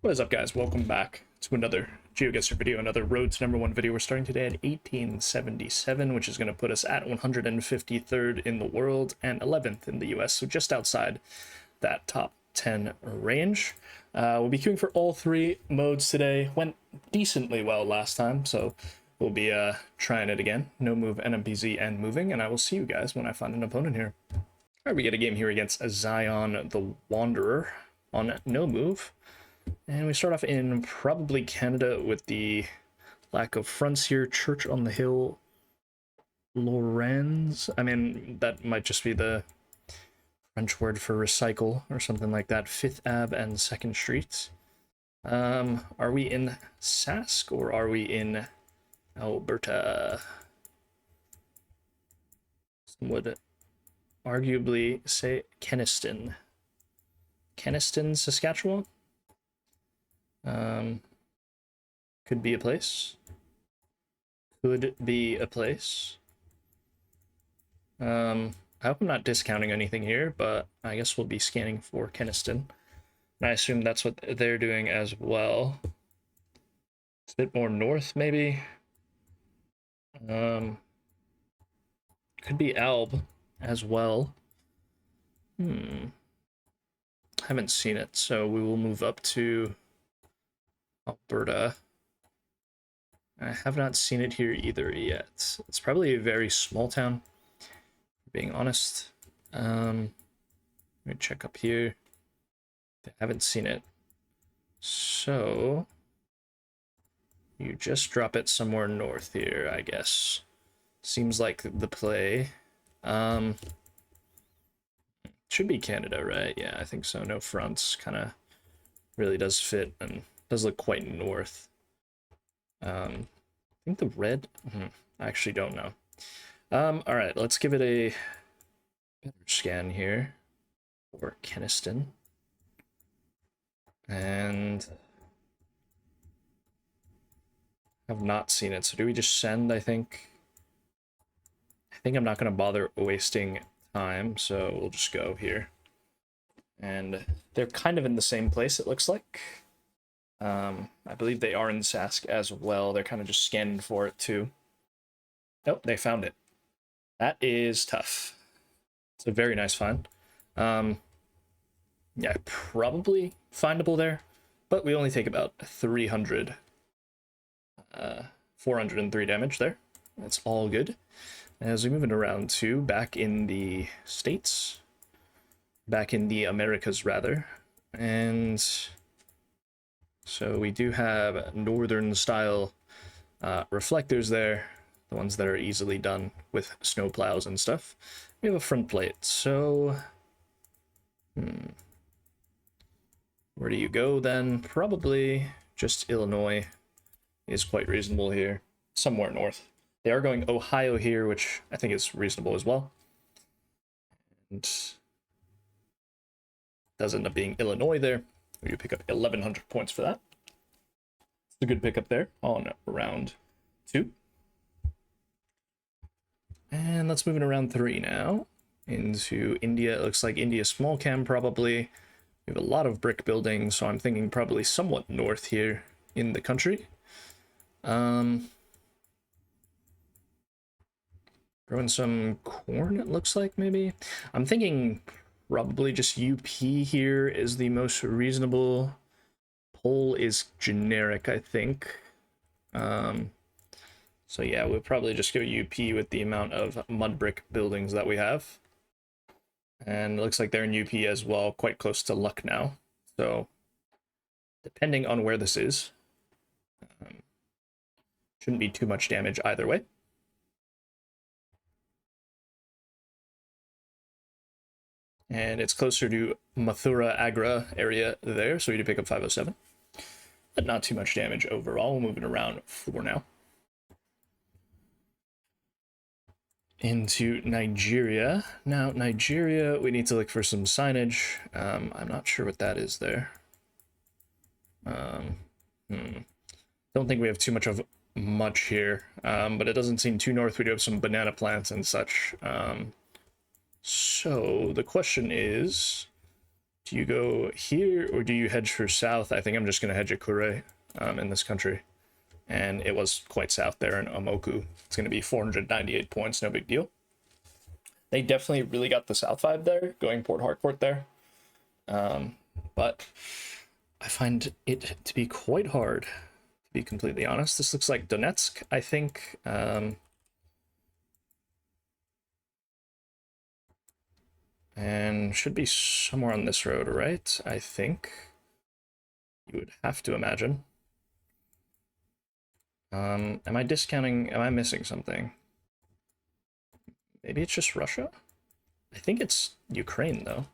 What is up, guys? Welcome back to another GeoGuessr video, another road to #1 video. We're starting today at 1877, which is going to put us at 153rd in the world and 11th in the US, so just outside that top 10 range. We'll be queuing for all three modes today. Went decently well last time, so we'll be trying it again. No move, NMPZ, and moving, and I will see you guys when I find an opponent here. All right, we get a game here against ZionTheWanderer on no move. And we start off in probably Canada with the lack of fronts here. Church on the Hill, Lorenz. I mean, that might just be the French word for recycle or something like that. 5th Ave and 2nd Street. Are we in Sask or are we in Alberta? Some would arguably say Kenniston. Kenniston, Saskatchewan? Could be a place. Could be a place. I hope I'm not discounting anything here, but I guess we'll be scanning for Kenniston. And I assume that's what they're doing as well. It's a bit more north, maybe. Could be Alb as well. Haven't seen it, so we will move up to Alberta. I have not seen it here either yet. It's probably a very small town, being honest. Let me check up here. I haven't seen it. So you just drop it somewhere north here, I guess. Seems like the play. Should be Canada, right? Yeah, I think so. No fronts. Kind of really does fit and does look quite north. I think the red, I actually don't know. All right, let's give it a better scan here for Kenniston. And have not seen it, so do we just send? I think I'm not going to bother wasting time, so we'll just go here. And they're kind of in the same place, it looks like. I believe they are in Sask as well. They're kind of just scanning for it too. Oh, they found it. That is tough. It's a very nice find. Yeah, probably findable there, but we only take about 300. 403 damage there. That's all good. As we move into round 2, back in the States. Back in the Americas, rather. And so we do have northern style reflectors there, the ones that are easily done with snow plows and stuff. We have a front plate, so where do you go then? Probably just Illinois is quite reasonable here, somewhere north. They are going Ohio here, which I think is reasonable as well. And does end up being Illinois there. You pick up 1,100 points for that. It's a good pickup there on round 2. And let's move into round 3 now. Into India. It looks like India small cam probably. We have a lot of brick buildings, so I'm thinking probably somewhat north here in the country. Growing some corn, it looks like, maybe. I'm thinking probably just UP here is the most reasonable. Pole is generic, I think. So yeah, we'll probably just go UP with the amount of mud brick buildings that we have. And it looks like they're in UP as well, quite close to Lucknow. So depending on where this is, shouldn't be too much damage either way. And it's closer to Mathura Agra area there, so we do pick up 507. But not too much damage overall. We'll move it around 4 now. Into Nigeria. Now, Nigeria, we need to look for some signage. I'm not sure what that is there. Don't think we have too much here, but it doesn't seem too north. We do have some banana plants and such. So the question is, Do you go here or do you hedge for south? I think I'm just going to hedge at Kure in this country. And it was quite south there in Omoku. It's going to be 498 points, no big deal. They definitely really got the south vibe there, going Port Harcourt there. But I find it to be quite hard, to be completely honest. This looks like Donetsk, I think. And should be somewhere on this road, right? I think. You would have to imagine. Am I discounting? Am I missing something? Maybe it's just Russia? I think it's Ukraine, though.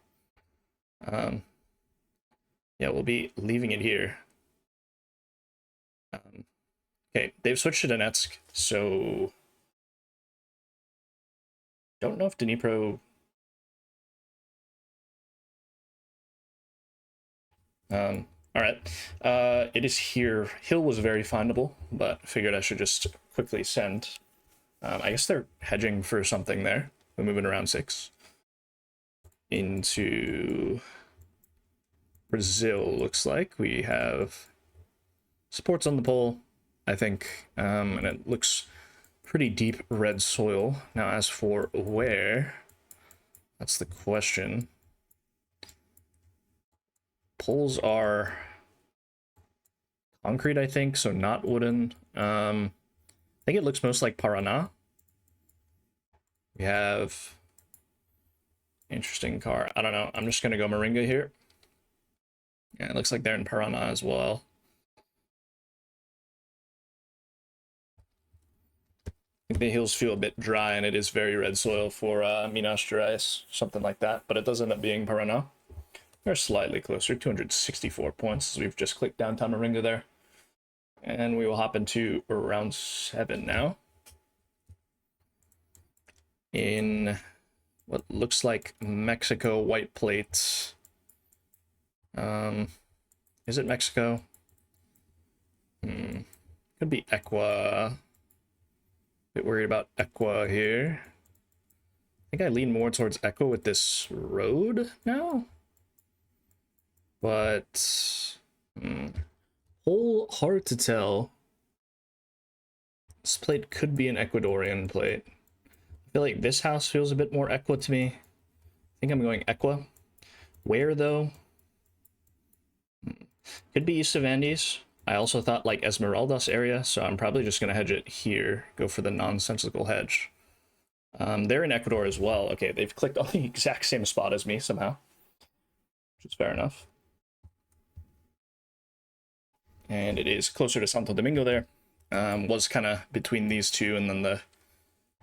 Yeah, we'll be leaving it here. Okay, they've switched to Donetsk, so... Don't know if Dnipro... Alright. It is here. Hill was very findable, but figured I should just quickly send. I guess they're hedging for something there. We're moving around 6. Into Brazil, looks like. We have supports on the pole, I think, and it looks pretty deep red soil. Now, as for where, that's the question. Poles are concrete, I think, so not wooden. I think it looks most like Paraná. We have interesting car. I don't know. I'm just gonna go Moringa here. Yeah, it looks like they're in Paraná as well. I think the hills feel a bit dry, and it is very red soil for Minas Gerais, something like that. But it does end up being Paraná. We're slightly closer, 264 points. We've just clicked downtown Moringa there. And we will hop into round 7 now. In what looks like Mexico white plates. Is it Mexico? Could be Equa. Bit worried about Equa here. I think I lean more towards Equa with this road now. But whole hard to tell. This plate could be an Ecuadorian plate. I feel like this house feels a bit more Equa to me. I think I'm going Equa. Where though? Could be east of Andes. I also thought like Esmeraldas area, so I'm probably just gonna hedge it here. Go for the nonsensical hedge. They're in Ecuador as well. Okay, they've clicked on the exact same spot as me somehow, which is fair enough. And it is closer to Santo Domingo there. Was kind of between these two and then the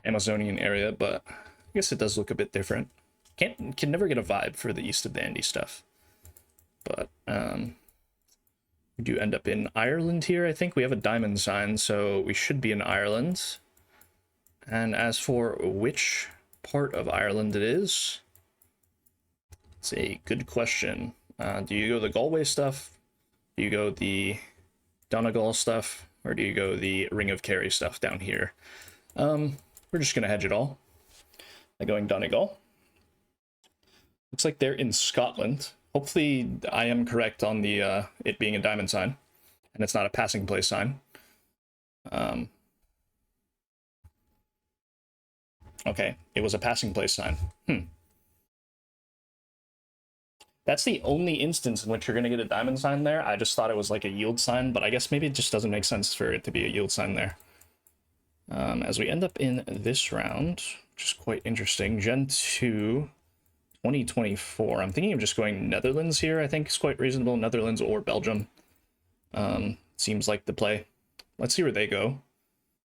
Amazonian area, but I guess it does look a bit different. Can never get a vibe for the east of the Andes stuff. But we do end up in Ireland here. I think we have a diamond sign, so we should be in Ireland. And as for which part of Ireland it is, it's a good question. Do you go the Galway stuff? Do you go the Donegal stuff? Or do you go the Ring of Kerry stuff down here? We're just going to hedge it all by going Donegal. Looks like they're in Scotland. Hopefully I am correct on the it being a diamond sign, and it's not a passing place sign. Okay, it was a passing place sign. That's the only instance in which you're going to get a diamond sign there. I just thought it was like a yield sign, but I guess maybe it just doesn't make sense for it to be a yield sign there. As we end up in this round, which is quite interesting, Gen 2, 2024. I'm thinking of just going Netherlands here. I think is quite reasonable. Netherlands or Belgium. Seems like the play. Let's see where they go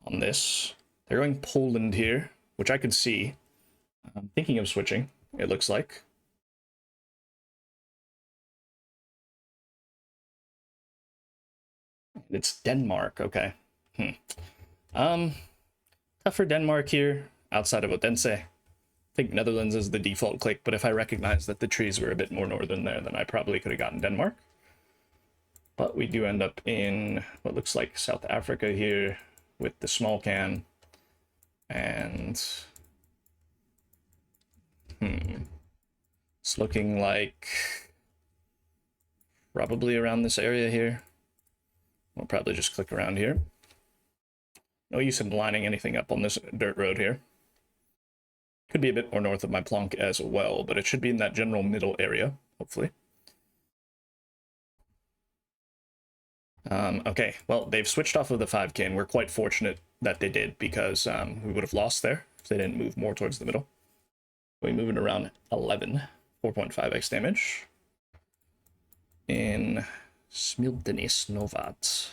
on this. They're going Poland here, which I could see. I'm thinking of switching, it looks like. It's Denmark, okay. Tough for Denmark here, outside of Odense. I think Netherlands is the default click, but if I recognize that the trees were a bit more northern there, then I probably could have gotten Denmark. But we do end up in what looks like South Africa here with the small can. And it's looking like probably around this area here. We'll probably just click around here. No use in lining anything up on this dirt road here. Could be a bit more north of my plonk as well, but it should be in that general middle area, hopefully. Okay, well, they've switched off of the 5K, and we're quite fortunate that they did, because we would have lost there if they didn't move more towards the middle. We're moving around 11, 4.5x damage. In Smildenis Novat.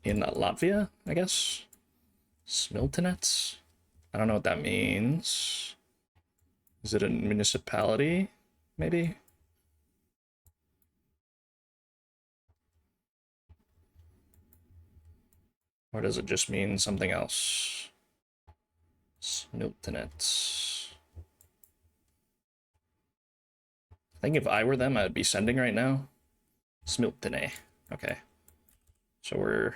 In Latvia, I guess? Smiltenets? I don't know what that means. Is it a municipality, maybe? Or does it just mean something else? Smiltenets. I think if I were them, I'd be sending right now. Smiltene. Okay. So we're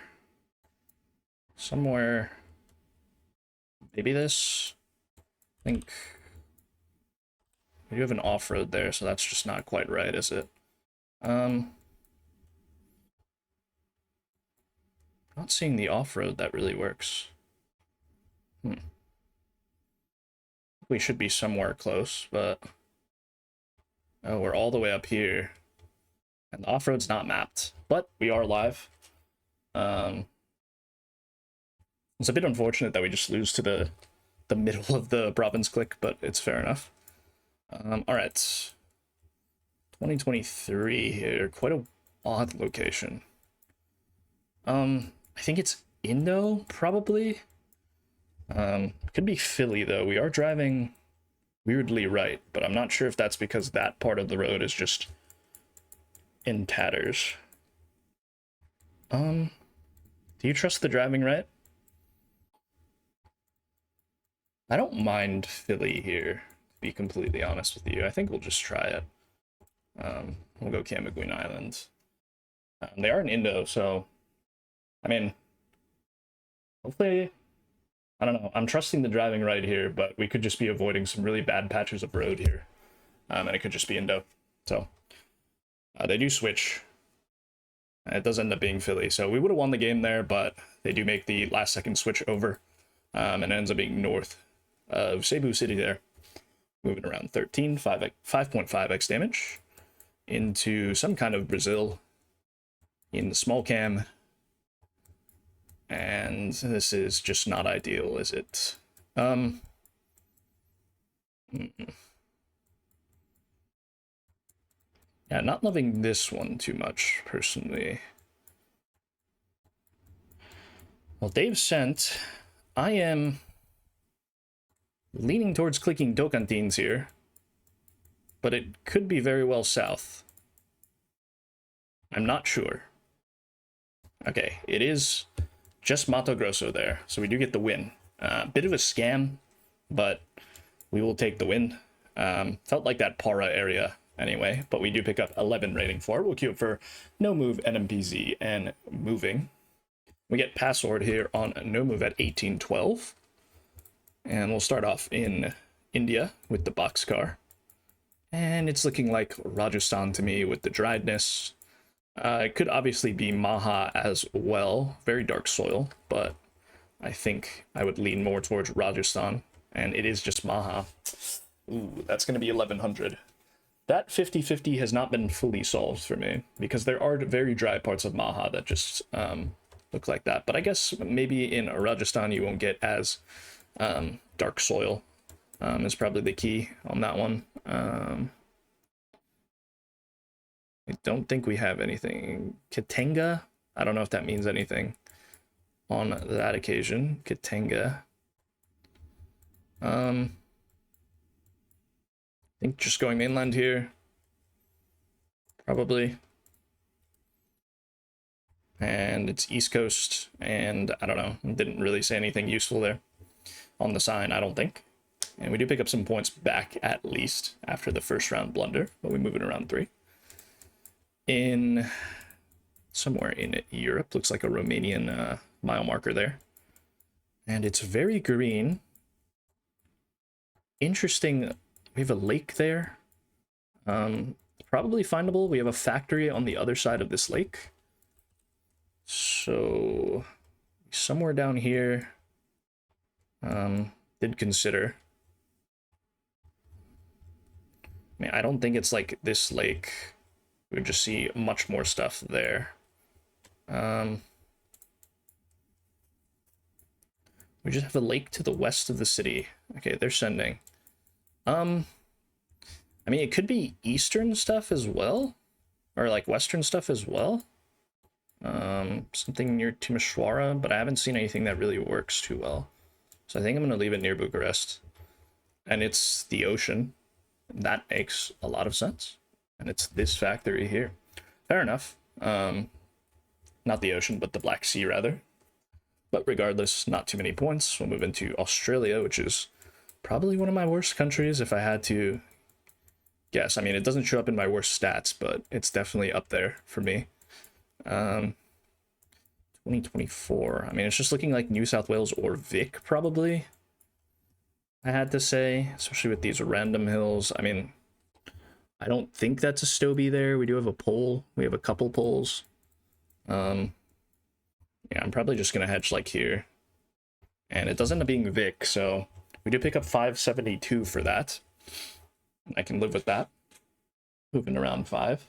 somewhere. Maybe this. I think we do have an off-road there, so that's just not quite right, is it? Not seeing the off-road that really works. We should be somewhere close, but oh, we're all the way up here. And the off-road's not mapped, but we are live. It's a bit unfortunate that we just lose to the middle of the province click, but it's fair enough. All right. 2023 here, quite a odd location. I think it's Indo, probably. Could be Philly, though. We are driving weirdly right, but I'm not sure if that's because that part of the road is just in tatters. Do you trust the driving right? I don't mind Philly here, to be completely honest with you. I think we'll just try it. We'll go Camagüey Island. They are in Indo, so I mean, hopefully, I don't know. I'm trusting the driving right here, but we could just be avoiding some really bad patches of road here. And it could just be Indo. So they do switch. It does end up being Philly. So we would have won the game there, but they do make the last second switch over. And it ends up being north of Cebu City there. Moving around 13, 5.5x damage into some kind of Brazil in the small cam. And this is just not ideal, is it? Yeah, not loving this one too much, personally. Well, Dave sent. I am leaning towards clicking Tocantins here, but it could be very well south. I'm not sure. Okay, it is just Mato Grosso there, so we do get the win. Bit of a scam, but we will take the win. Felt like that Para area anyway, but we do pick up 11 rating for it. We'll queue it for no move, NMPZ, and moving. We get Pasord here on no move at 1812. And we'll start off in India with the boxcar. And it's looking like Rajasthan to me with the driedness. It could obviously be Maha as well. Very dark soil, but I think I would lean more towards Rajasthan. And it is just Maha. Ooh, that's going to be 1100. That 50-50 has not been fully solved for me, because there are very dry parts of Maha that just look like that. But I guess maybe in Rajasthan you won't get as dark soil is probably the key on that one. I don't think we have anything. Katenga? I don't know if that means anything on that occasion. Katenga. I think just going mainland here. Probably. And it's East Coast, and I don't know. Didn't really say anything useful there on the sign, I don't think. And we do pick up some points back, at least, after the first round blunder, but we move it around 3. In somewhere in Europe, looks like a Romanian mile marker there. And it's very green. Interesting, we have a lake there. probably findable. We have a factory on the other side of this lake. So somewhere down here, did consider. I mean, I don't think it's like this lake. We would just see much more stuff there. We just have a lake to the west of the city. Okay, they're sending. I mean, it could be eastern stuff as well, or like western stuff as well. Something near Timisoara, but I haven't seen anything that really works too well. So I think I'm going to leave it near Bucharest. And it's the ocean. That makes a lot of sense. And it's this factory here. Fair enough. Not the ocean, but the Black Sea, rather. But regardless, not too many points. We'll move into Australia, which is probably one of my worst countries if I had to guess. I mean, it doesn't show up in my worst stats, but it's definitely up there for me. 2024. I mean, it's just looking like New South Wales or Vic, probably. I had to say, especially with these random hills. I mean, I don't think that's a Stobie there. We do have a pole. We have a couple poles. Yeah, I'm probably just gonna hedge like here. And it does end up being Vic, so we do pick up 572 for that. I can live with that. Moving around 5.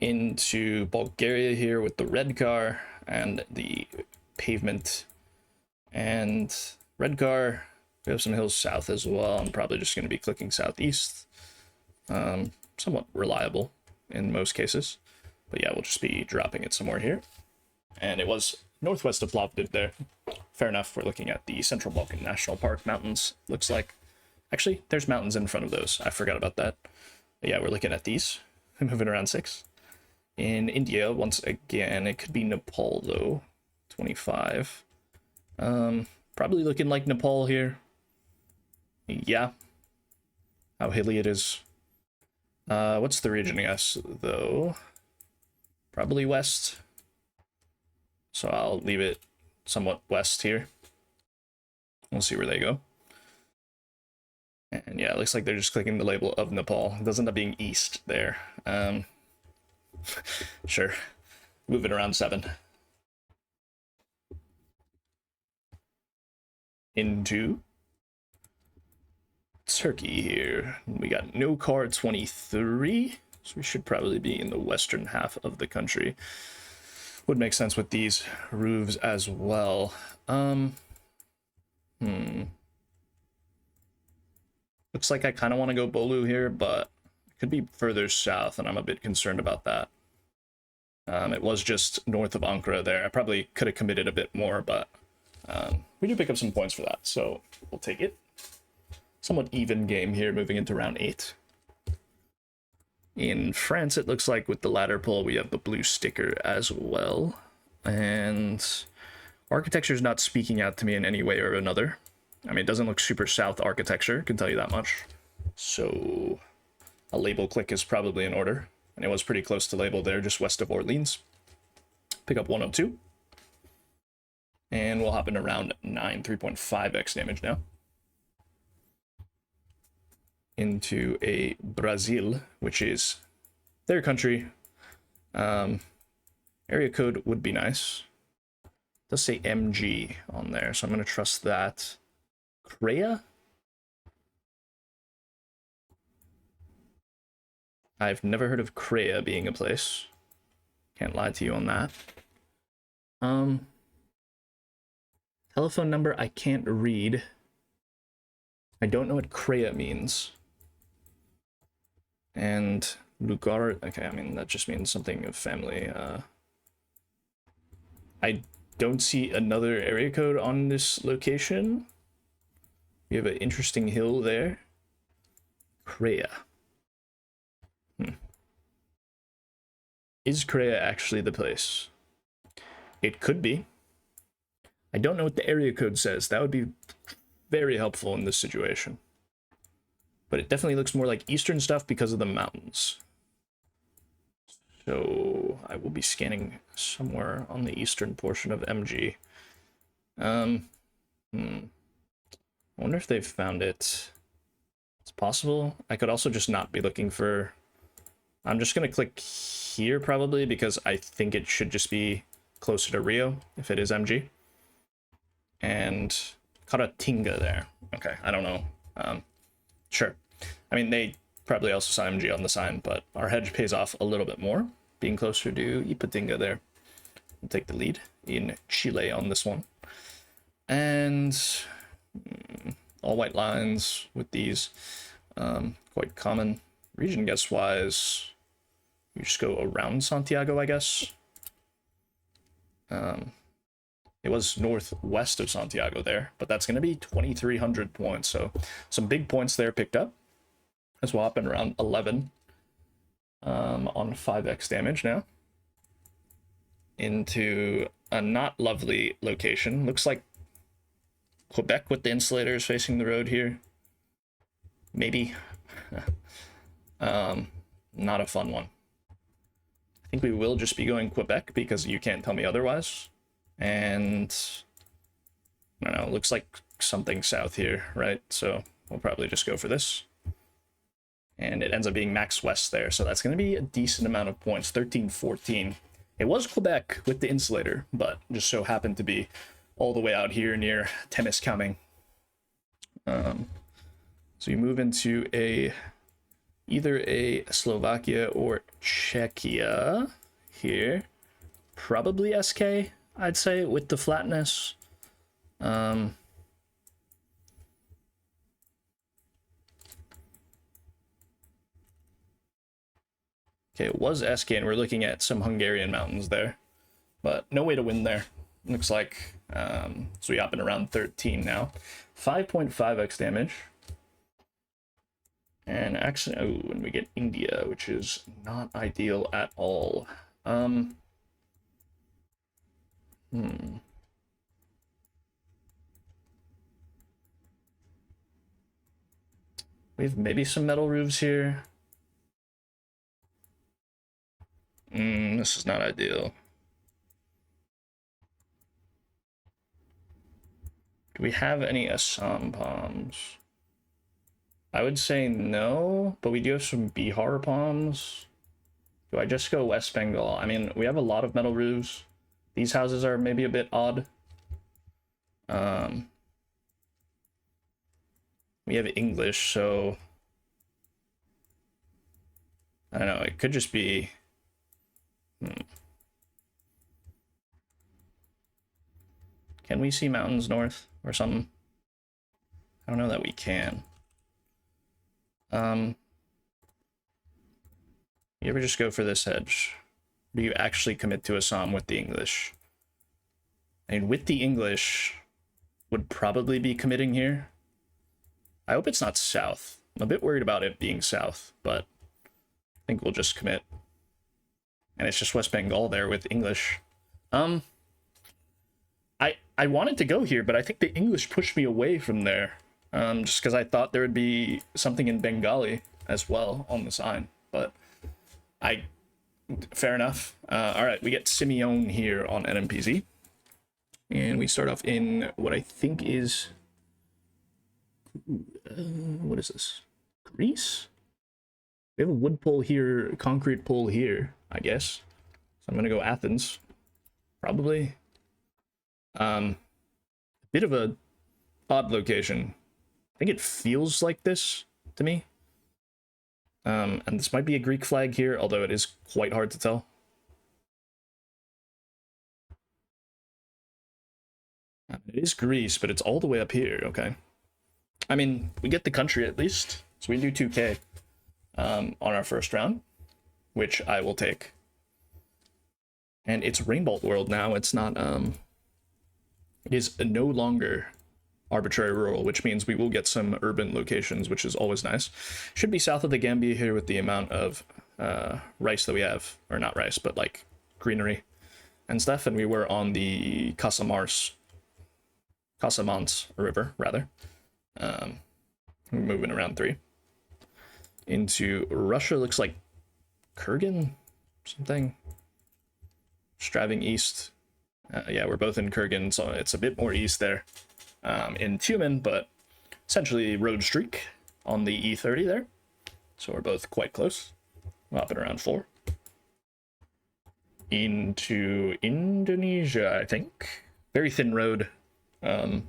Into Bulgaria here with the red car and the pavement. And red car, we have some hills south as well. I'm probably just going to be clicking southeast. Somewhat reliable in most cases. But yeah, we'll just be dropping it somewhere here. And it was northwest of Plovdiv there. Fair enough, we're looking at the Central Balkan National Park mountains, looks like. Actually, there's mountains in front of those. I forgot about that. But yeah, we're looking at these. Moving around 6. In India, once again, it could be Nepal, though. 25. Probably looking like Nepal here. Yeah. How hilly it is. What's the region, I guess, though? Probably west. So I'll leave it somewhat west here. We'll see where they go. And yeah, it looks like they're just clicking the label of Nepal. It does end up being east there. Sure. Move it around 7. Into Turkey here. We got no car 23. So we should probably be in the western half of the country. Would make sense with these roofs as well. Looks like I kind of want to go Bolu here, but it could be further south, and I'm a bit concerned about that. It was just north of Ankara there. I probably could have committed a bit more, but we do pick up some points for that, so we'll take it. Somewhat even game here, moving into round 8. In France, it looks like with the ladder pull, we have the blue sticker as well. And architecture is not speaking out to me in any way or another. I mean, it doesn't look super south architecture, can tell you that much. So a label click is probably in order. And it was pretty close to label there, just west of Orleans. Pick up 102. And we'll hop into round 9, 3.5x damage now. Into a Brazil, which is their country. Area code would be nice. It does say MG on there, so I'm going to trust that. Crea? I've never heard of Crea being a place. Can't lie to you on that. Telephone number I can't read. I don't know what Crea means. And Lugar, okay, I mean, that just means something of family. I don't see another area code on this location. We have an interesting hill there. Crea. Is Crea actually the place? It could be. I don't know what the area code says. That would be very helpful in this situation. But it definitely looks more like eastern stuff because of the mountains. So I will be scanning somewhere on the eastern portion of MG. I wonder if they've found it. It's possible. I could also just not be looking for... I'm just going to click here probably because I think it should just be closer to Rio if it is MG. And Caratinga there. Okay, I don't know. Sure. I mean, they probably also saw MG on the sign, but our hedge pays off a little bit more, being closer to Ipatinga there. We'll take the lead in Chile on this one. And all white lines with these, quite common. Region guess wise, you just go around Santiago, I guess. It was northwest of Santiago there, but that's going to be 2,300 points. So some big points there picked up. As we'll hop in around 11 on 5x damage now. Into a not lovely location. Looks like Quebec with the insulators facing the road here. Maybe. Not a fun one. I think we will just be going Quebec because you can't tell me otherwise. And I don't know, looks like something south here, right? So we'll probably just go for this. And it ends up being max west there, so that's going to be a decent amount of points, 13-14. It was Quebec with the insulator, but just so happened to be all the way out here near Temiskaming. So you move into either a Slovakia or Czechia here. Probably SK, I'd say, with the flatness. Okay, it was SK, and we're looking at some Hungarian mountains there, but no way to win there. Looks like, so we hop in around 13 now. 5.5x damage. And actually, oh, when we get India, which is not ideal at all. We have maybe some metal roofs here. This is not ideal. Do we have any Assam palms? I would say no, but we do have some Bihar palms. Do I just go West Bengal? I mean, we have a lot of metal roofs. These houses are maybe a bit odd. We have English, so I don't know. It could just be. Can we see mountains north or something? I don't know that we can. You ever just go for this hedge? Do you actually commit to Assam with the English? I mean, with the English, would probably be committing here. I hope it's not south. I'm a bit worried about it being south, but I think we'll just commit. And it's just West Bengal there with English. I wanted to go here, but I think the English pushed me away from there. Just because I thought there would be something in Bengali as well on the sign, but fair enough. All right, we get Simeon here on NMPZ, and we start off in what I think is, what is this? Greece? We have a wood pole here, a concrete pole here, I guess. So I'm gonna go Athens, probably. A bit of a odd location. I think it feels like this to me. And this might be a Greek flag here, although it is quite hard to tell. It is Greece, but it's all the way up here, okay. I mean, we get the country at least, so we do 2k on our first round, which I will take. And it's Rainbolt World now, it's not, it is no longer arbitrary rural, which means we will get some urban locations, which is always nice. Should be south of the Gambia here with the amount of rice that we have, or not rice, but like greenery and stuff. And we were on the Casamance River, rather. We're moving around 3. Into Russia, looks like Kurgan, something. Just driving east. Yeah, we're both in Kurgan, so it's a bit more east there. In Tumen, but essentially road streak. on the E30 there. So we're both quite close. Up at around 4. Into Indonesia, I think. Very thin road. I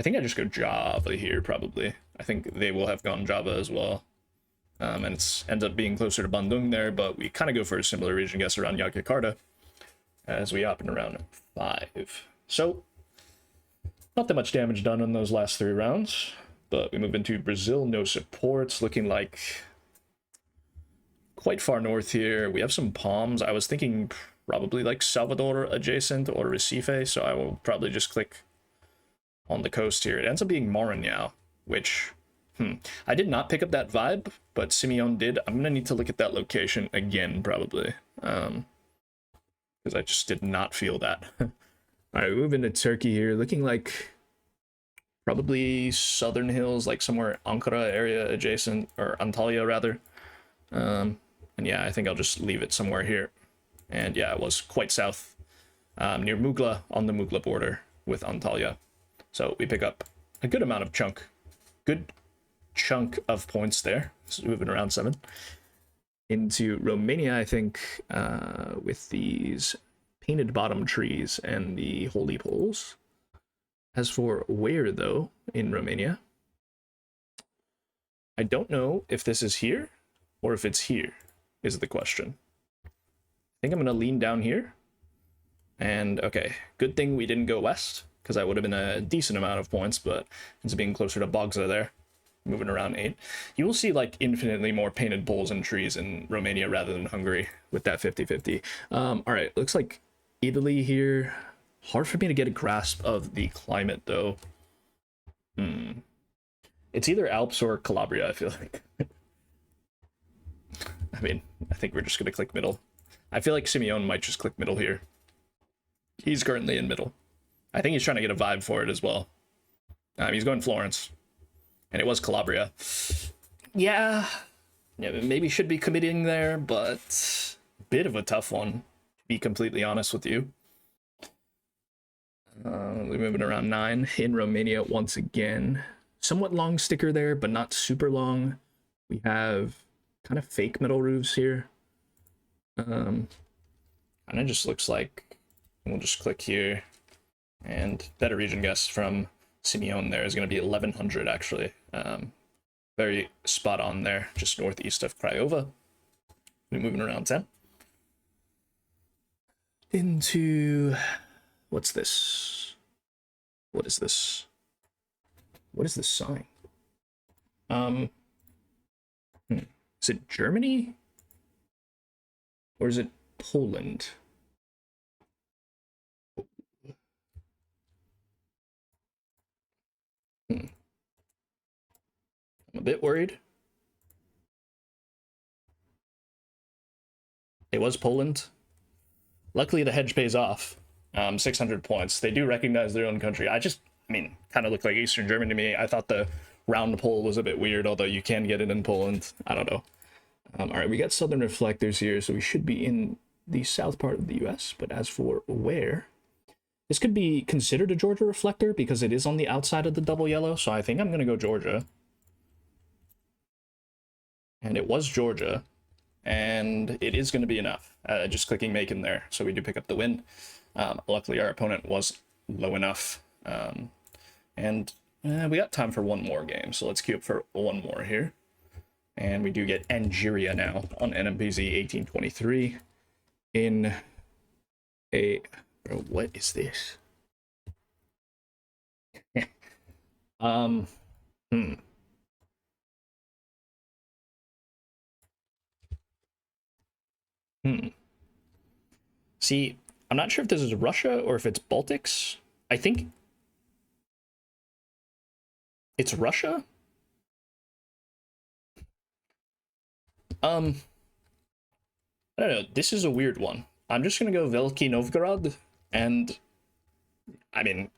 think I just go Java here, probably. I think they will have gone Java as well. And it's ends up being closer to Bandung there, but we kind of go for a similar region guess around Yogyakarta as we hop in around 5. So, not that much damage done in those last 3 rounds, but we move into Brazil, no supports, looking like quite far north here. We have some palms. I was thinking probably like Salvador adjacent or Recife, so I will probably just click on the coast here. It ends up being Maranhão, which I did not pick up that vibe, but Simeon did. I'm gonna need to look at that location again, probably, because I just did not feel that. All right, we move into Turkey here, looking like probably southern hills, like somewhere Ankara area adjacent, or Antalya rather. And yeah, I think I'll just leave it somewhere here. And yeah, it was quite south, near Mugla, on the Mugla border with Antalya. So we pick up a good amount of good chunk of points there. So moving around 7. Into Romania, I think, with these painted bottom trees and the holy poles. As for where, though, in Romania, I don't know if this is here or if it's here, is the question. I think I'm going to lean down here. And, okay, good thing we didn't go west, because that would have been a decent amount of points, but it's being closer to Bogza there. Moving around 8. You will see like infinitely more painted poles and trees in Romania rather than Hungary with that 50-50. All right, looks like Italy here. Hard for me to get a grasp of the climate though. It's either Alps or Calabria, I feel like. I mean, I think we're just going to click middle. I feel like Simeon might just click middle here. He's currently in middle. I think he's trying to get a vibe for it as well. He's going Florence. And it was Calabria. Yeah, maybe should be committing there, but bit of a tough one, to be completely honest with you. We're moving around 9 in Romania once again. Somewhat long sticker there, but not super long. We have kind of fake metal roofs here. And it just looks like we'll just click here. And better region guess from Simeon there is going to be 1100 actually. Very spot on there, just northeast of Craiova. We're moving around 10. Into, what's this? What is this? What is this sign? Is it Germany? Or is it Poland? I'm a bit worried. It was Poland. Luckily, the hedge pays off. 600 points. They do recognize their own country. I mean, kind of looked like Eastern Germany to me. I thought the round pole was a bit weird, although you can get it in Poland. I don't know. All right, we got southern reflectors here, so we should be in the south part of the US. But as for where, this could be considered a Georgia reflector because it is on the outside of the double yellow. So I think I'm going to go Georgia. And it was Georgia. And it is going to be enough. Just clicking make in there. So we do pick up the win. Luckily, our opponent was low enough. And we got time for one more game. So let's queue up for one more here. And we do get Angeria now on NMPZ 1823 in a... Bro, what is this? See, I'm not sure if this is Russia or if it's Baltics. I think it's Russia. I don't know. This is a weird one. I'm just gonna go Veliki Novgorod, and I mean,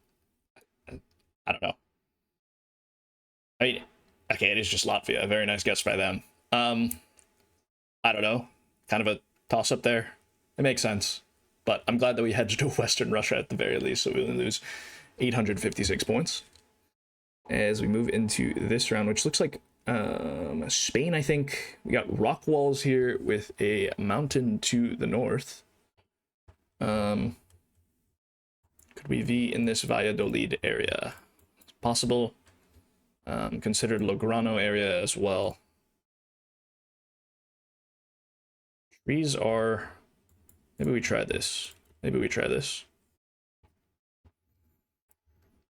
I don't know. I mean, okay, it is just Latvia. A very nice guess by them. I don't know. Kind of a toss up there. It makes sense, but I'm glad that we hedged to Western Russia at the very least, so we only lose 856 points. as we move into this round, which looks like Spain, I think. We got rock walls here with a mountain to the north. Could we be in this Valladolid area? It's possible. Considered Lograno area as well. Trees are... Maybe we try this. Maybe we try this.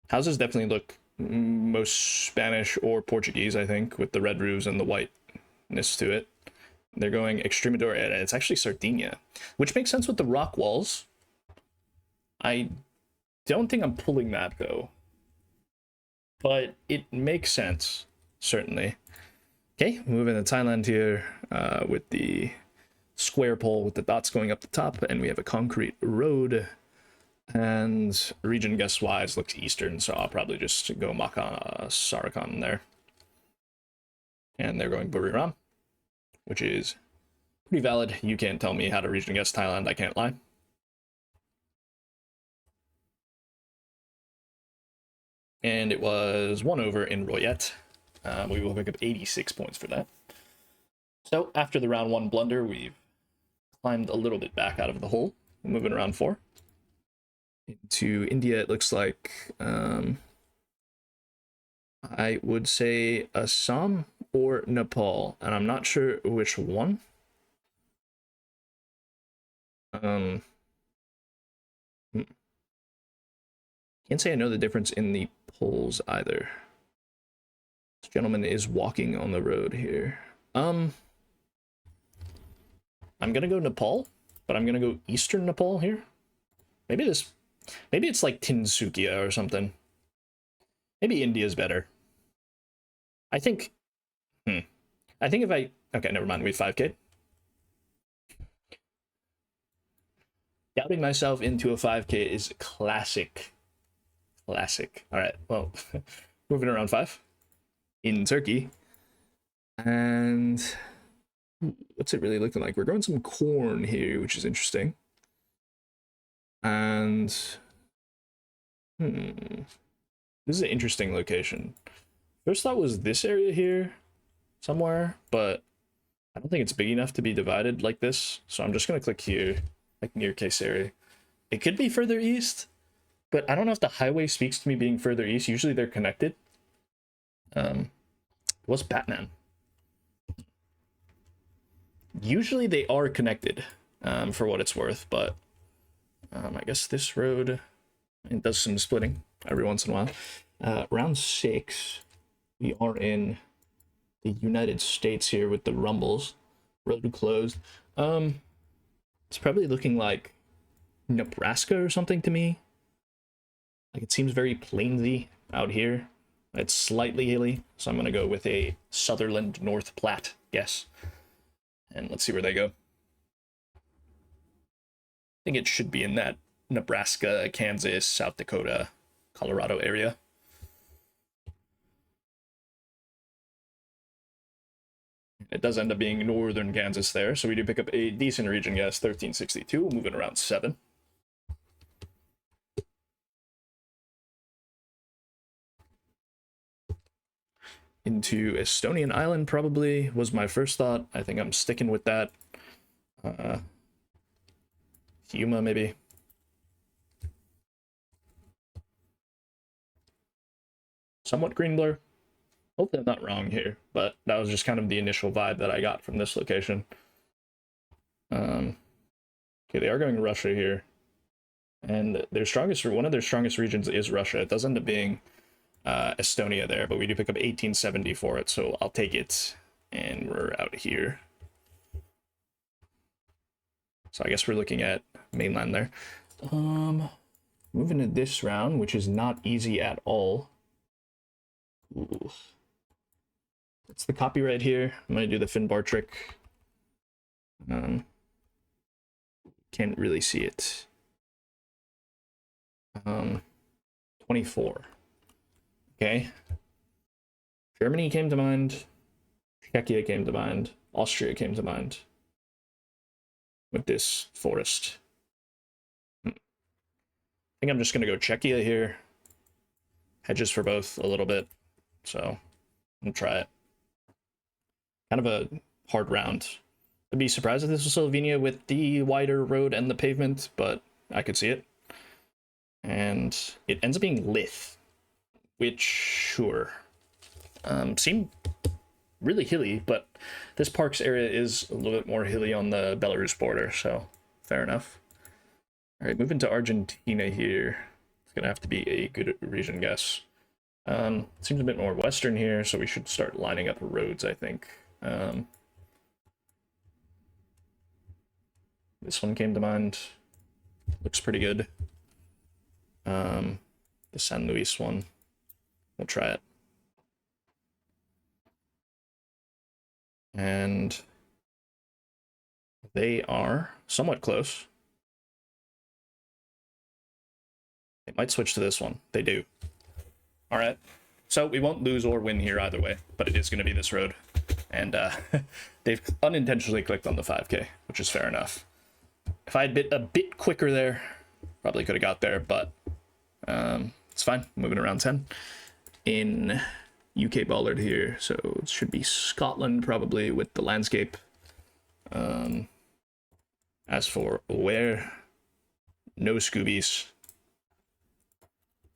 Houses definitely look most Spanish or Portuguese, I think, with the red roofs and the whiteness to it. They're going Extremadura. It's actually Sardinia, which makes sense with the rock walls. I don't think I'm pulling that, though. But it makes sense, certainly. Okay, moving to Thailand here with the square pole with the dots going up the top, and we have a concrete road. And region guess wise looks eastern, so I'll probably just go Makan Sarakan there. And they're going Buriram, which is pretty valid. You can't tell me how to region guess Thailand, I can't lie. And it was 1 over in Royet. We will pick up 86 points for that. So after the round 1 blunder, we've climbed a little bit back out of the hole, moving around 4. Into India, it looks like I would say Assam or Nepal, and I'm not sure which one. Can't say I know the difference in the poles either. This gentleman is walking on the road here. I'm gonna go Nepal, but I'm gonna go Eastern Nepal here. Maybe it's like Tinsukia or something. Maybe India's better. I think if I... Okay, never mind, we have 5k. Doubting myself into a 5k is classic. Classic. Alright, well, moving around 5. In Turkey. And... what's it really looking like? We're growing some corn here, which is interesting. And this is an interesting location. First thought was this area here somewhere, but I don't think it's big enough to be divided like this, so I'm just gonna click here, like near Kayseri. It could be further east, but I don't know if the highway speaks to me being further east. Usually they're connected. What's Batman? Usually they are connected, for what it's worth, but I guess this road, it does some splitting every once in a while. Round 6, we are in the United States here with the rumbles. Road closed. It's probably looking like Nebraska or something to me. Like, it seems very plainsy out here. It's slightly hilly, so I'm gonna go with a Sutherland North Platte guess. And let's see where they go. I think it should be in that Nebraska, Kansas, South Dakota, Colorado area. It does end up being northern Kansas there, so we do pick up a decent region guess, 1362. We'll move it around 7. Into Estonian Island probably was my first thought. I think I'm sticking with that. Yuma maybe. Somewhat green blur. Hopefully I'm not wrong here, but that was just kind of the initial vibe that I got from this location. Okay, they are going Russia here. And one of their strongest regions is Russia. It does end up being Estonia there, but we do pick up 1870 for it, so I'll take it. And we're out here. So I guess we're looking at mainland there. Moving to this round, which is not easy at all. Ooh. That's the copyright here. I'm gonna do the Finbar trick. Can't really see it. 24. Okay. Germany came to mind. Czechia came to mind. Austria came to mind. With this forest. I think I'm just gonna go Czechia here. Hedges for both a little bit. so we'll try it. Kind of a hard round. I'd be surprised if this was Slovenia with the wider road and the pavement, but I could see it. And it ends up being Lith, which, sure, seemed really hilly, but this park's area is a little bit more hilly on the Belarus border, so fair enough. All right, moving to Argentina here. It's gonna have to be a good region guess. Seems a bit more western here, so we should start lining up roads, I think. This one came to mind. Looks pretty good. The San Luis one. We'll try it. And they are somewhat close. They might switch to this one. They do. All right. So we won't lose or win here either way, but it is going to be this road. And they've unintentionally clicked on the 5K, which is fair enough. If I had been a bit quicker there, probably could have got there, but it's fine. Moving around 10. In UK Bollard here, so it should be Scotland probably with the landscape. As for where, no Scoobies.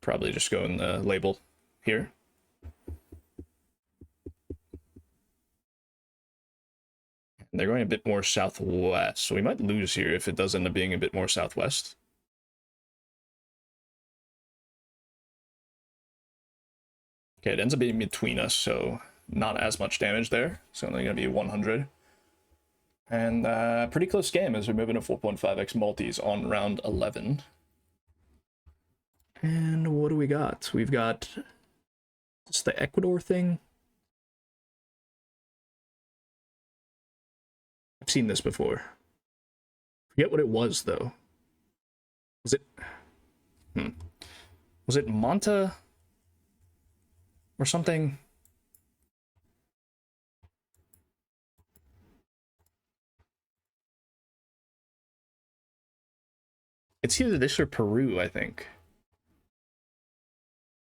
Probably just go in the label here. And they're going a bit more southwest, so we might lose here if it does end up being a bit more southwest. Okay, it ends up being between us, so not as much damage there. It's only going to be 100. And pretty close game as we're moving to 4.5x multis on round 11. And what do we got? We've got just the Ecuador thing. I've seen this before. Forget what it was, though. Was it... Was it Monta? Or something? It's either this or Peru, I think.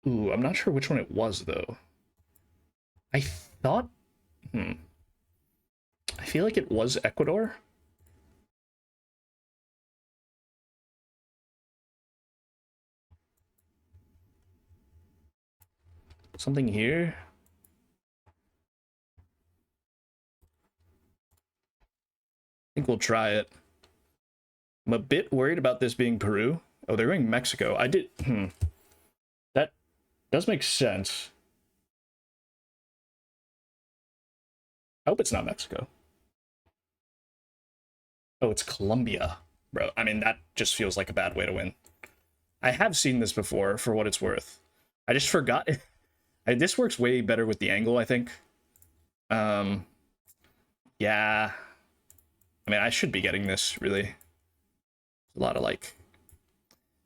Ooh, I'm not sure which one it was, though. I thought... I feel like it was Ecuador. Something here? I think we'll try it. I'm a bit worried about this being Peru. Oh, they're going Mexico. I did... That does make sense. I hope it's not Mexico. Oh, it's Colombia. Bro, I mean, that just feels like a bad way to win. I have seen this before, for what it's worth. I just forgot. This works way better with the angle, I think. Yeah. I mean, I should be getting this, really. A lot of, like...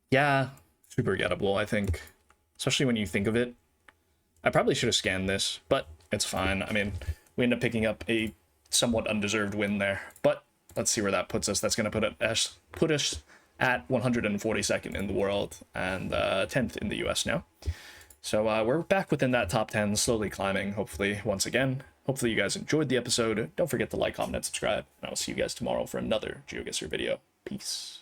Yeah, super gettable, I think. Especially when you think of it. I probably should have scanned this, but it's fine. I mean, we end up picking up a somewhat undeserved win there. But let's see where that puts us. That's going to put us at 142nd in the world and 10th in the US now. So we're back within that top 10, slowly climbing, hopefully, once again. Hopefully you guys enjoyed the episode. Don't forget to like, comment, and subscribe. And I will see you guys tomorrow for another GeoGuessr video. Peace.